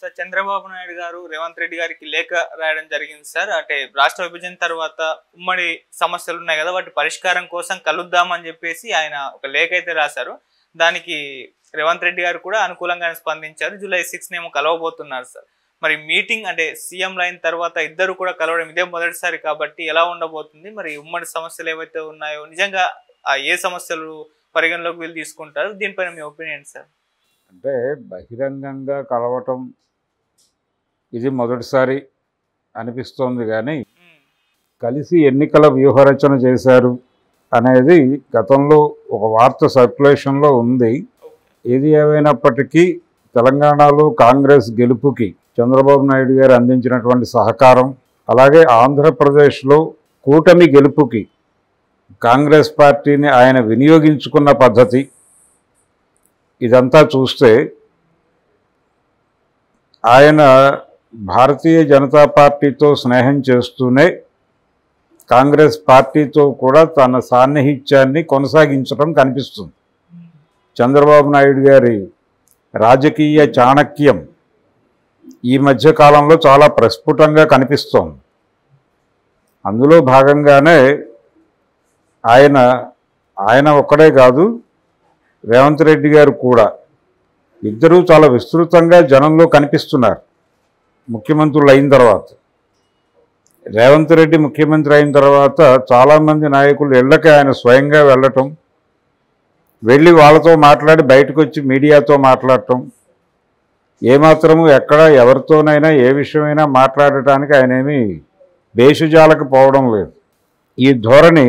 Sir Chandrababu Naidu గారు రేవంత్ రెడ్డి గారికి లేఖ రాయడం జరిగింది సార్. అంటే రాష్ట్ర విభజన తర్వాత ఉమ్మడి సమస్యలు ఉన్నాయి కదా, వాటి పరిష్కారం కోసం కలుద్దామని చెప్పేసి ఆయన ఒక లేఖ అయితే రాశారు. దానికి రేవంత్ రెడ్డి గారు కూడా అనుకూలంగానే స్పందించారు. జూలై 6 ఏమో కలవబోతున్నారు సార్. మరి మీటింగ్ అంటే సీఎం లైన్ తర్వాత ఇద్దరు కూడా కలవడం ఇదే మొదటిసారి కాబట్టి ఎలా ఉండబోతుంది? మరి ఉమ్మడి సమస్యలు ఏవైతే ఉన్నాయో నిజంగా ఏ సమస్యలు పరిగణలోకి వీళ్ళు తీసుకుంటారు? దీనిపైన మీ ఒపీనియన్ సార్. అంటే బహిరంగంగా కలవటం ఇది మొదటిసారి అనిపిస్తోంది, కానీ కలిసి ఎన్నికల వ్యూహరచన చేశారు అనేది గతంలో ఒక వార్త సర్క్యులేషన్లో ఉంది. ఏది ఏమైనప్పటికీ తెలంగాణలో కాంగ్రెస్ గెలుపుకి చంద్రబాబు నాయుడు గారు అందించినటువంటి సహకారం, అలాగే ఆంధ్రప్రదేశ్లో కూటమి గెలుపుకి కాంగ్రెస్ పార్టీని ఆయన వినియోగించుకున్న పద్ధతి, ఇదంతా చూస్తే ఆయన భారతీయ జనతా పార్టీతో స్నేహం చేస్తూనే కాంగ్రెస్ పార్టీతో కూడా తన సాన్నిహిత్యాన్ని కొనసాగించడం కనిపిస్తుంది. చంద్రబాబు నాయుడు గారి రాజకీయ చాణక్యం ఈ మధ్య కాలంలో చాలా ప్రస్ఫుటంగా కనిపిస్తోంది. అందులో భాగంగానే ఆయన ఒక్కడే కాదు, రేవంత్ రెడ్డి గారు కూడా ఇద్దరూ చాలా విస్తృతంగా జనంలో కనిపిస్తున్నారు. ముఖ్యమంత్రులు అయిన తర్వాత రేవంత్ రెడ్డి ముఖ్యమంత్రి అయిన తర్వాత చాలామంది నాయకులు ఇళ్లకి ఆయన స్వయంగా వెళ్ళటం, వెళ్ళి వాళ్ళతో మాట్లాడి బయటకు వచ్చి మీడియాతో మాట్లాడటం, ఏమాత్రము ఎక్కడ ఎవరితోనైనా ఏ విషయమైనా మాట్లాడటానికి ఆయనేమీ భేషజాలకు పోవడం లేదు. ఈ ధోరణి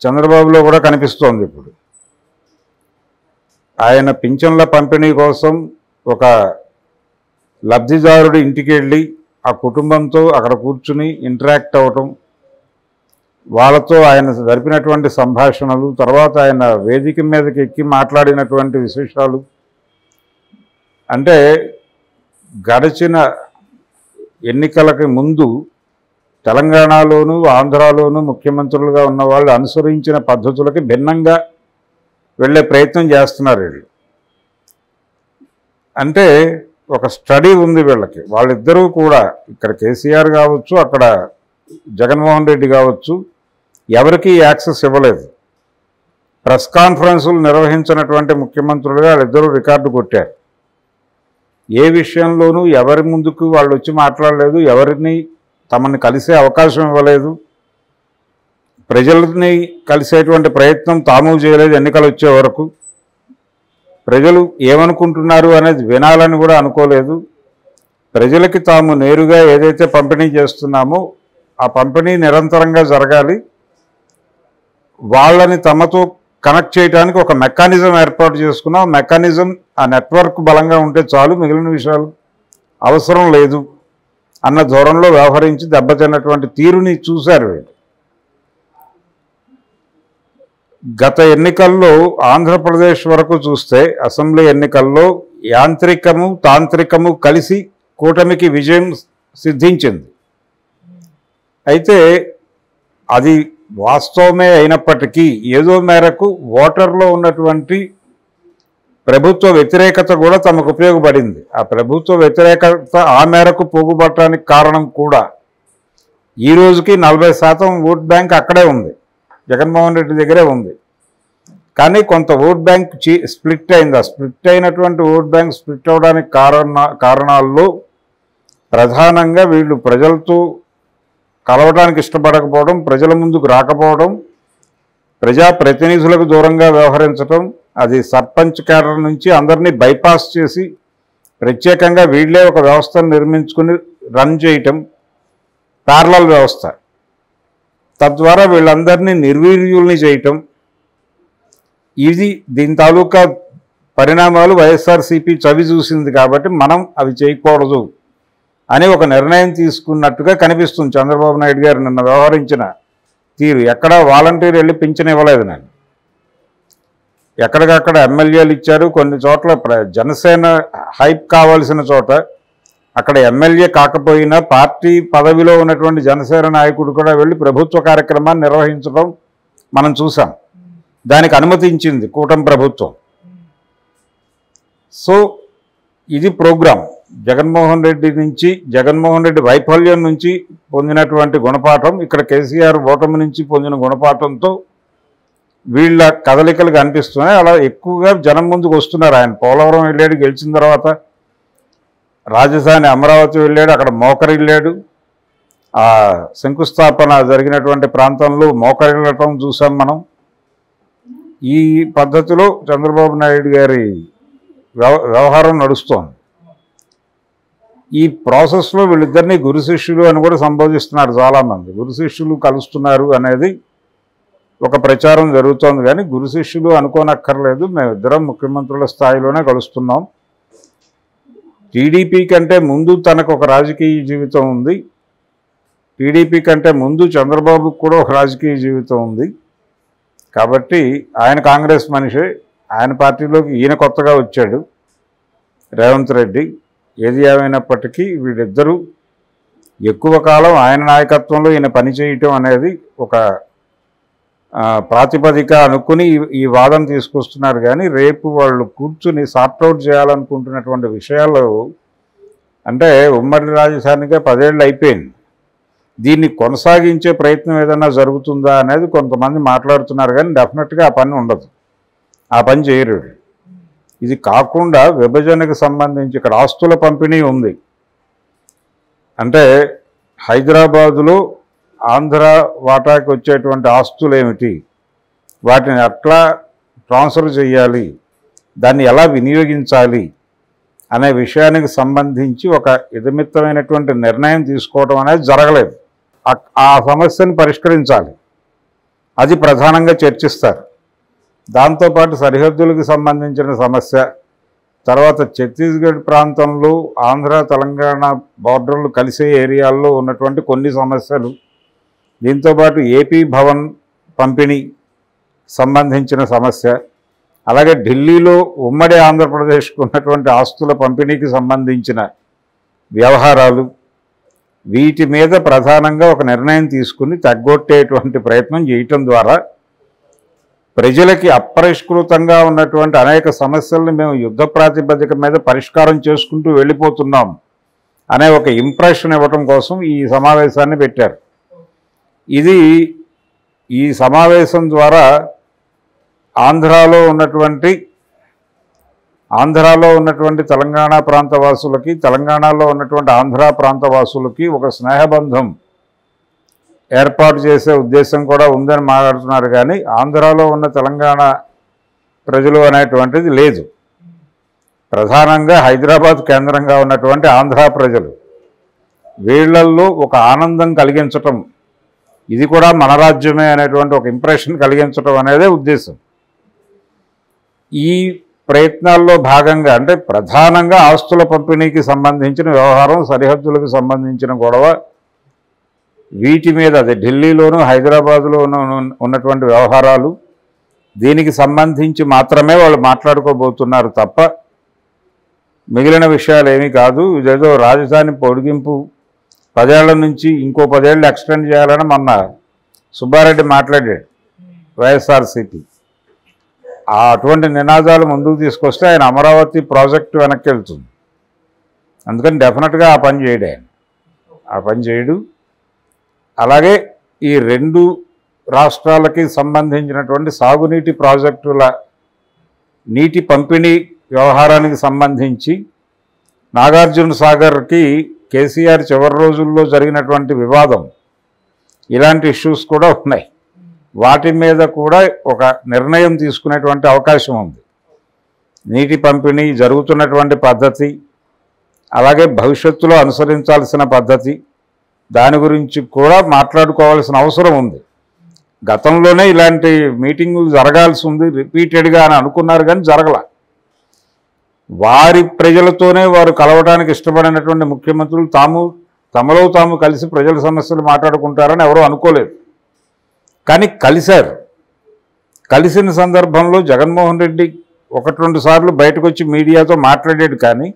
చంద్రబాబులో కూడా కనిపిస్తోంది. ఇప్పుడు ఆయన పింఛన్ల పంపిణీ కోసం ఒక లబ్ధిదారుడి ఇంటికి వెళ్ళి ఆ కుటుంబంతో అక్కడ కూర్చుని ఇంటరాక్ట్ అవ్వటం, వాళ్ళతో ఆయన జరిపినటువంటి సంభాషణలు, తర్వాత ఆయన వేదిక మీదకి ఎక్కి మాట్లాడినటువంటి విశేషాలు, అంటే గడిచిన ఎన్నికలకి ముందు తెలంగాణలోనూ ఆంధ్రాలోనూ ముఖ్యమంత్రులుగా ఉన్న వాళ్ళు అనుసరించిన పద్ధతులకి భిన్నంగా వెళ్ళే ప్రయత్నం చేస్తున్నారు వీళ్ళు. అంటే ఒక స్టడీ ఉంది వీళ్ళకి. వాళ్ళిద్దరూ కూడా ఇక్కడ కేసీఆర్ కావచ్చు, అక్కడ జగన్మోహన్ రెడ్డి కావచ్చు, ఎవరికీ యాక్సెస్ ఇవ్వలేదు. ప్రెస్ కాన్ఫరెన్సులు నిర్వహించినటువంటి ముఖ్యమంత్రులుగా వాళ్ళిద్దరూ రికార్డు కొట్టారు. ఏ విషయంలోనూ ఎవరి ముందుకు వాళ్ళు వచ్చి మాట్లాడలేదు, ఎవరిని తమని కలిసే అవకాశం ఇవ్వలేదు, ప్రజల్ని కలిసేటువంటి ప్రయత్నం తాము చేయలేదు. ఎన్నికలు వచ్చే వరకు ప్రజలు ఏమనుకుంటున్నారు అనేది వినాలని కూడా అనుకోలేదు. ప్రజలకి తాము నేరుగా ఏదైతే పంపిణీ చేస్తున్నామో ఆ పంపిణీ నిరంతరంగా జరగాలి, వాళ్ళని తమతో కనెక్ట్ చేయడానికి ఒక మెకానిజం ఏర్పాటు చేసుకున్నాం. మెకానిజం, ఆ నెట్వర్క్ బలంగా ఉంటే చాలు, మిగిలిన విషయాలు అవసరం లేదు అన్న ధోరణిలో వ్యవహరించి దెబ్బతిన్నటువంటి తీరుని చూశారు వీళ్ళు. గత ఎన్నికల్లో ఆంధ్రప్రదేశ్ వరకు చూస్తే అసెంబ్లీ ఎన్నికల్లో యాంత్రికము తాంత్రికము కలిసి కూటమికి విజయం సిద్ధించింది. అయితే అది వాస్తవమే అయినప్పటికీ ఏదో మేరకు ఓటర్లో ఉన్నటువంటి ప్రభుత్వ వ్యతిరేకత కూడా తమకు ఉపయోగపడింది. ఆ ప్రభుత్వ వ్యతిరేకత ఆ మేరకు పోగుపడటానికి కారణం కూడా ఈ రోజుకి 40% ఓట్ బ్యాంక్ అక్కడే ఉంది, జగన్మోహన్ రెడ్డి దగ్గరే ఉంది. కానీ కొంత ఓట్ బ్యాంక్ స్ప్లిట్ అయింది. ఆ స్ప్లిట్ అయినటువంటి ఓట్ బ్యాంక్ స్ప్లిట్ అవడానికి కారణాల్లో ప్రధానంగా వీళ్ళు ప్రజలతో కలవడానికి ఇష్టపడకపోవడం, ప్రజల ముందుకు రాకపోవడం, ప్రజాప్రతినిధులకు దూరంగా వ్యవహరించడం, అది సర్పంచ్ క్యాడర్ నుంచి అందరినీ బైపాస్ చేసి ప్రత్యేకంగా వీళ్ళే ఒక వ్యవస్థను నిర్మించుకుని రన్ చేయటం, ప్యారలల్ వ్యవస్థ, తద్వారా వీళ్ళందరినీ నిర్వీర్యుల్ని చేయటం, ఇది దీని తాలూకా పరిణామాలు వైఎస్ఆర్సీపీ చవి చూసింది. కాబట్టి మనం అవి చేయకూడదు అని ఒక నిర్ణయం తీసుకున్నట్టుగా కనిపిస్తుంది చంద్రబాబు నాయుడు గారు నిన్న వ్యవహరించిన తీరు. ఎక్కడ వాలంటీర్ వెళ్ళి పింఛన్ ఇవ్వలేదు. నేను ఎక్కడికక్కడ ఎమ్మెల్యేలు ఇచ్చారు. కొన్ని చోట్ల జనసేన హైప్ కావాల్సిన చోట అక్కడ ఎమ్మెల్యే కాకపోయినా పార్టీ పదవిలో ఉన్నటువంటి జనసేన నాయకుడు కూడా వెళ్ళి ప్రభుత్వ కార్యక్రమాన్ని నిర్వహించడం మనం చూసాం. దానికి అనుమతించింది కూటమి ప్రభుత్వం. సో ఇది ప్రోగ్రాం. జగన్మోహన్ రెడ్డి వైఫల్యం నుంచి పొందినటువంటి గుణపాఠం, ఇక్కడ కేసీఆర్ ఓటమి నుంచి పొందిన గుణపాఠంతో వీళ్ళ కదలికలు కనిపిస్తున్నాయి. అలా ఎక్కువగా జనం ముందుకు వస్తున్నారు. ఆయన పోలవరం వెళ్ళాడు, గెలిచిన తర్వాత రాజధాని అమరావతి వెళ్ళాడు, అక్కడ మోకరిల్లాడు. ఆ శంకుస్థాపన జరిగినటువంటి ప్రాంతంలో మోకరిల్లటం చూసాం మనం. ఈ పద్ధతిలో చంద్రబాబు నాయుడు గారి వ్యవహారం నడుస్తోంది. ఈ ప్రాసెస్లో వీళ్ళిద్దరినీ గురు శిష్యులు అని కూడా సంబోధిస్తున్నారు చాలామంది. గురు శిష్యులు కలుస్తున్నారు అనేది ఒక ప్రచారం జరుగుతోంది, కానీ గురు శిష్యులు అనుకోనక్కర్లేదు. మేమిద్దరం ముఖ్యమంత్రుల స్థాయిలోనే కలుస్తున్నాం. టీడీపీ కంటే ముందు తనకు ఒక రాజకీయ జీవితం ఉంది, టీడీపీ కంటే ముందు చంద్రబాబుకు కూడా ఒక రాజకీయ జీవితం ఉంది. కాబట్టి ఆయన కాంగ్రెస్ మనిషి, ఆయన పార్టీలోకి ఈయన కొత్తగా వచ్చాడు రేవంత్ రెడ్డి. ఏది ఏమైనప్పటికీ వీళ్ళిద్దరూ ఎక్కువ కాలం ఆయన నాయకత్వంలో ఈయన పనిచేయటం అనేది ఒక ప్రాతిపదిక అనుకుని ఈ వాదన తీసుకొస్తున్నారు. కానీ రేపు వాళ్ళు కూర్చుని సార్ట్అవుట్ చేయాలనుకుంటున్నటువంటి విషయాలు అంటే ఉమ్మడి రాజధానిగా 10 ఏళ్ళు అయిపోయింది, దీన్ని కొనసాగించే ప్రయత్నం ఏదైనా జరుగుతుందా అనేది కొంతమంది మాట్లాడుతున్నారు. కానీ డెఫినెట్గా ఆ పని ఉండదు, ఆ పని చేయరు. ఇది కాకుండా విభజనకు సంబంధించి ఇక్కడ ఆస్తుల పంపిణీ ఉంది. అంటే హైదరాబాదులో ఆంధ్ర వాటాకి వచ్చేటువంటి ఆస్తులు ఏమిటి, వాటిని ఎట్లా ట్రాన్స్ఫర్ చేయాలి, దాన్ని ఎలా వినియోగించాలి అనే విషయానికి సంబంధించి ఒక ఇదమిత్తమైనటువంటి నిర్ణయం తీసుకోవడం అనేది జరగలేదు. ఆ సమస్యను పరిష్కరించాలి, అది ప్రధానంగా చర్చిస్తారు. దాంతోపాటు సరిహద్దులకు సంబంధించిన సమస్య, తర్వాత ఛత్తీస్గఢ్ ప్రాంతంలో ఆంధ్ర తెలంగాణ బార్డర్లు కలిసే ఏరియాల్లో ఉన్నటువంటి కొన్ని సమస్యలు, దీంతోపాటు ఏపీ భవన్ పంపిణీ సంబంధించిన సమస్య, అలాగే ఢిల్లీలో ఉమ్మడి ఆంధ్రప్రదేశ్కు ఉన్నటువంటి ఆస్తుల పంపిణీకి సంబంధించిన వ్యవహారాలు, వీటి మీద ప్రధానంగా ఒక నిర్ణయం తీసుకుని తగ్గొట్టేటువంటి ప్రయత్నం చేయటం ద్వారా ప్రజలకి అపరిష్కృతంగా ఉన్నటువంటి అనేక సమస్యలను మేము యుద్ధ ప్రాతిపదిక మీద పరిష్కారం చేసుకుంటూ వెళ్ళిపోతున్నాం అనే ఒక ఇంప్రెషన్ ఇవ్వటం కోసం ఈ సమావేశాన్ని పెట్టారు. ఈ సమావేశం ద్వారా ఆంధ్రాలో ఉన్నటువంటి తెలంగాణ ప్రాంత వాసులకి, తెలంగాణలో ఉన్నటువంటి ఆంధ్ర ప్రాంత వాసులకి ఒక స్నేహబంధం ఏర్పాటు చేసే ఉద్దేశం కూడా ఉందని మాట్లాడుతున్నారు. కానీ ఆంధ్రాలో ఉన్న తెలంగాణ ప్రజలు అనేటువంటిది లేదు. ప్రధానంగా హైదరాబాద్ కేంద్రంగా ఉన్నటువంటి ఆంధ్ర ప్రజలు, వీళ్ళల్లో ఒక ఆనందం కలిగించటం, ఇది కూడా మన రాజ్యమే అనేటువంటి ఒక ఇంప్రెషన్ కలిగించటం అనేదే ఉద్దేశం. ఈ ప్రయత్నాల్లో భాగంగా అంటే ప్రధానంగా ఆస్తుల పంపిణీకి సంబంధించిన వ్యవహారం, సరిహద్దులకు సంబంధించిన గొడవ, వీటి మీద అదే ఢిల్లీలోనూ హైదరాబాదులో ఉన్నటువంటి వ్యవహారాలు, దీనికి సంబంధించి మాత్రమే వాళ్ళు మాట్లాడుకోబోతున్నారు తప్ప మిగిలిన విషయాలు ఏమీ కాదు. ఇదేదో రాజధాని పొడిగింపు 10 ఏళ్ల నుంచి ఇంకో 10 ఏళ్ళు ఎక్స్టెండ్ చేయాలని మొన్న సుబ్బారెడ్డి మాట్లాడాడు వైఎస్ఆర్సీపీ. అటువంటి నినాదాలు ముందుకు తీసుకొస్తే ఆయన అమరావతి ప్రాజెక్టు వెనక్కి వెళ్తుంది. అందుకని డెఫినెట్గా ఆ పని చేయడు. అలాగే ఈ 2 రాష్ట్రాలకి సంబంధించినటువంటి సాగునీటి ప్రాజెక్టుల నీటి పంపిణీ వ్యవహారానికి సంబంధించి నాగార్జున సాగర్కి కేసీఆర్ చివరి రోజుల్లో జరిగినటువంటి వివాదం, ఇలాంటి ఇష్యూస్ కూడా ఉన్నాయి. వాటి మీద కూడా ఒక నిర్ణయం తీసుకునేటువంటి అవకాశం ఉంది. నీటి పంపిణీ జరుగుతున్నటువంటి పద్ధతి, అలాగే భవిష్యత్తులో అనుసరించాల్సిన పద్ధతి, దాని గురించి కూడా మాట్లాడుకోవాల్సిన అవసరం ఉంది. గతంలోనే ఇలాంటి మీటింగులు జరగాల్సి ఉంది రిపీటెడ్గా అని అనుకున్నారు, కానీ జరగల. వారి ప్రజలతోనే వారు కలవడానికి ఇష్టపడినటువంటి ముఖ్యమంత్రులు తమలో తాము కలిసి ప్రజల సమస్యలు మాట్లాడుకుంటారని ఎవరూ అనుకోలేదు. కానీ కలిశారు. కలిసిన సందర్భంలో జగన్మోహన్ రెడ్డి 1-2 సార్లు బయటకు వచ్చి మీడియాతో మాట్లాడాడు. కానీ